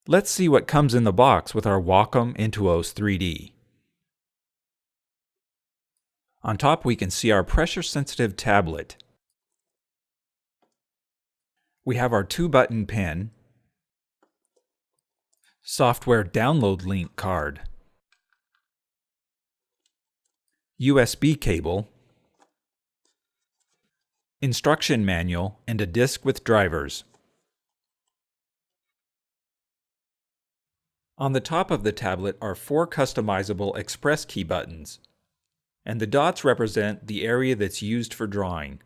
Let's see what comes in the box with our Wacom Intuos 3D. On top we can see our pressure-sensitive tablet. We have our 2-button pen, software download link card, USB cable, instruction manual, and a disc with drivers. On the top of the tablet are 4 customizable express key buttons, and the dots represent the area that's used for drawing.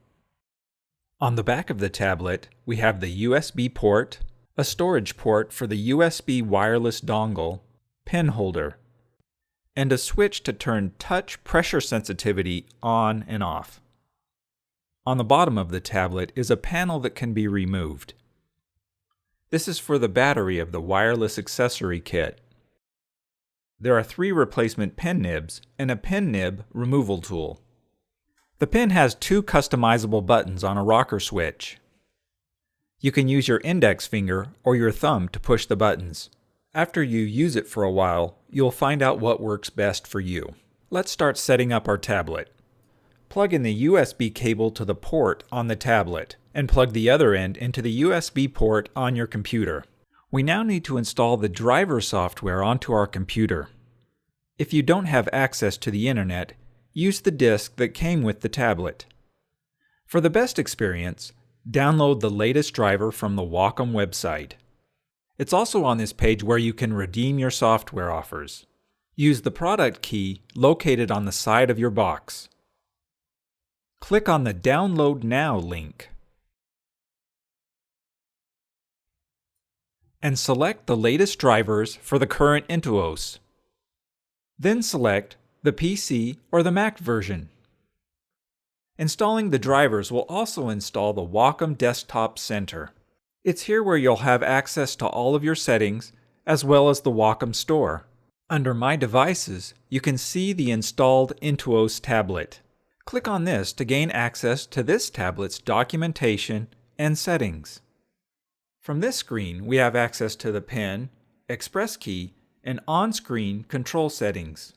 On the back of the tablet, we have the USB port, a storage port for the USB wireless dongle, pen holder, and a switch to turn touch pressure sensitivity on and off. On the bottom of the tablet is a panel that can be removed. This is for the battery of the wireless accessory kit. There are 3 replacement pen nibs and a pen nib removal tool. The pen has 2 customizable buttons on a rocker switch. You can use your index finger or your thumb to push the buttons. After you use it for a while, you'll find out what works best for you. Let's start setting up our tablet. Plug in the USB cable to the port on the tablet, and plug the other end into the USB port on your computer. We now need to install the driver software onto our computer. If you don't have access to the internet, use the disk that came with the tablet. For the best experience, download the latest driver from the Wacom website. It's also on this page where you can redeem your software offers. Use the product key located on the side of your box. Click on the Download Now link and select the latest drivers for the current Intuos. Then select the PC or the Mac version. Installing the drivers will also install the Wacom Desktop Center. It's here where you'll have access to all of your settings as well as the Wacom Store. Under My Devices, you can see the installed Intuos tablet. Click on this to gain access to this tablet's documentation and settings. From this screen, we have access to the pen, express key, and on-screen control settings.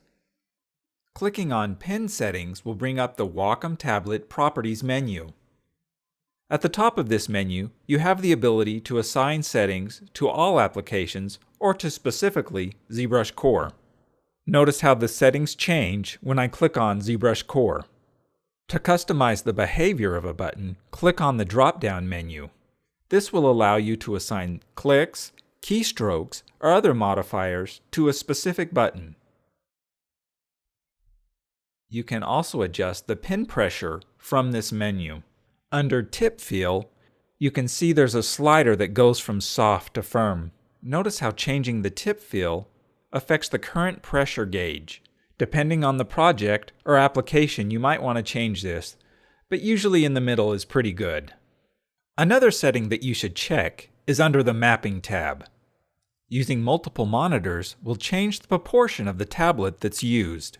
Clicking on Pen Settings will bring up the Wacom Tablet Properties menu. At the top of this menu, you have the ability to assign settings to all applications or to specifically ZBrushCore. Notice how the settings change when I click on ZBrushCore. To customize the behavior of a button, click on the drop-down menu. This will allow you to assign clicks, keystrokes, or other modifiers to a specific button. You can also adjust the pen pressure from this menu. Under Tip Feel, you can see there's a slider that goes from soft to firm. Notice how changing the tip feel affects the current pressure gauge. Depending on the project or application, you might want to change this, but usually in the middle is pretty good. Another setting that you should check is under the Mapping tab. Using multiple monitors will change the proportion of the tablet that's used.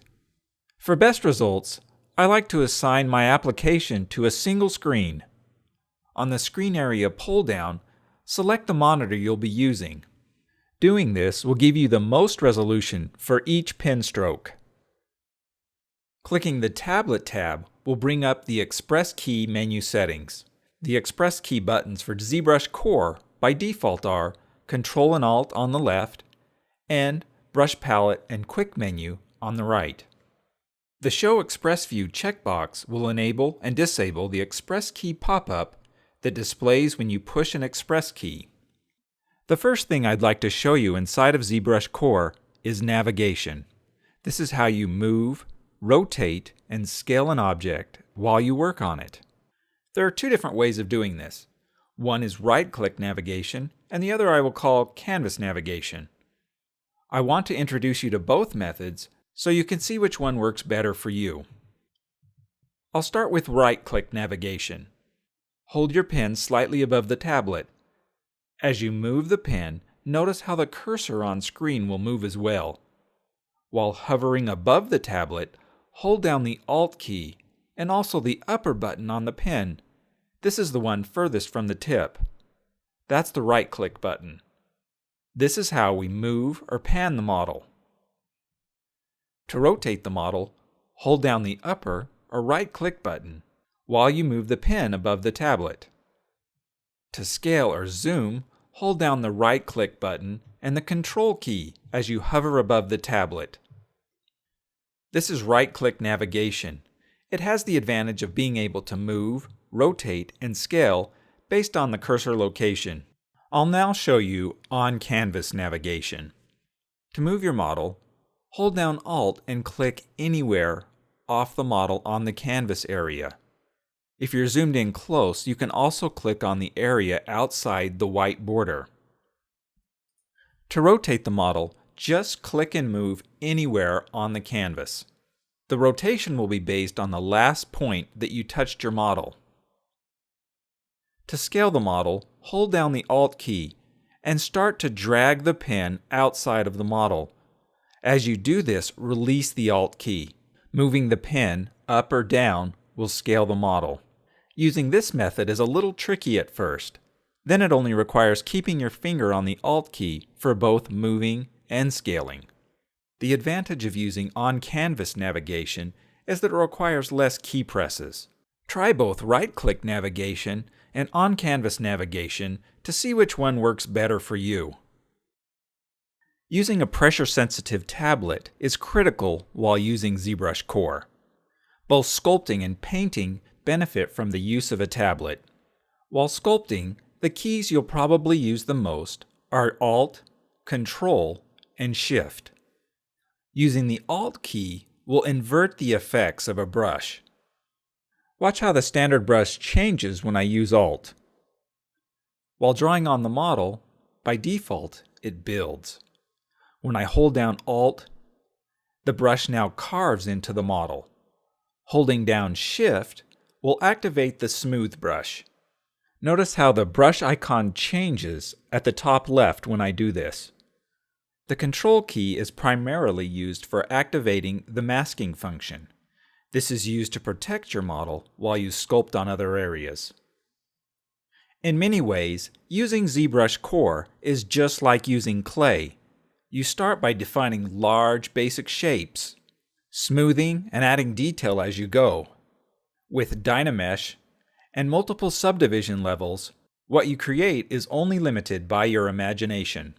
For best results, I like to assign my application to a single screen. On the Screen Area pull-down, select the monitor you'll be using. Doing this will give you the most resolution for each pen stroke. Clicking the Tablet tab will bring up the Express Key menu settings. The Express Key buttons for ZBrushCore by default are Control and Alt on the left and Brush Palette and Quick Menu on the right. The Show Express View checkbox will enable and disable the Express Key pop-up that displays when you push an Express Key. The first thing I'd like to show you inside of ZBrushCore is navigation. This is how you move, rotate, and scale an object while you work on it. There are 2 different ways of doing this. One is right-click navigation, and the other I will call canvas navigation. I want to introduce you to both methods so you can see which one works better for you. I'll start with right-click navigation. Hold your pen slightly above the tablet. As you move the pen, notice how the cursor on screen will move as well. While hovering above the tablet, hold down the Alt key and also the upper button on the pen. This is the one furthest from the tip. That's the right-click button. This is how we move or pan the model. To rotate the model, hold down the upper or right-click button while you move the pen above the tablet. To scale or zoom, hold down the right-click button and the Control key as you hover above the tablet. This is right-click navigation. It has the advantage of being able to move, rotate, and scale based on the cursor location. I'll now show you on-canvas navigation. To move your model, hold down Alt and click anywhere off the model on the canvas area. If you're zoomed in close, you can also click on the area outside the white border. To rotate the model, just click and move anywhere on the canvas. The rotation will be based on the last point that you touched your model. To scale the model, hold down the Alt key and start to drag the pen outside of the model. As you do this, release the Alt key. Moving the pen up or down will scale the model. Using this method is a little tricky at first. Then it only requires keeping your finger on the Alt key for both moving and scaling. The advantage of using on-canvas navigation is that it requires less key presses. Try both right-click navigation and on-canvas navigation to see which one works better for you. Using a pressure-sensitive tablet is critical while using ZBrushCore. Both sculpting and painting benefit from the use of a tablet. While sculpting, the keys you'll probably use the most are Alt, Control, and Shift. Using the Alt key will invert the effects of a brush. Watch how the standard brush changes when I use Alt. While drawing on the model, by default, it builds. When I hold down Alt, the brush now carves into the model. Holding down Shift will activate the smooth brush. Notice how the brush icon changes at the top left when I do this. The Control key is primarily used for activating the masking function. This is used to protect your model while you sculpt on other areas. In many ways, using ZBrushCore is just like using clay. You start by defining large, basic shapes, smoothing and adding detail as you go. With Dynamesh and multiple subdivision levels, what you create is only limited by your imagination.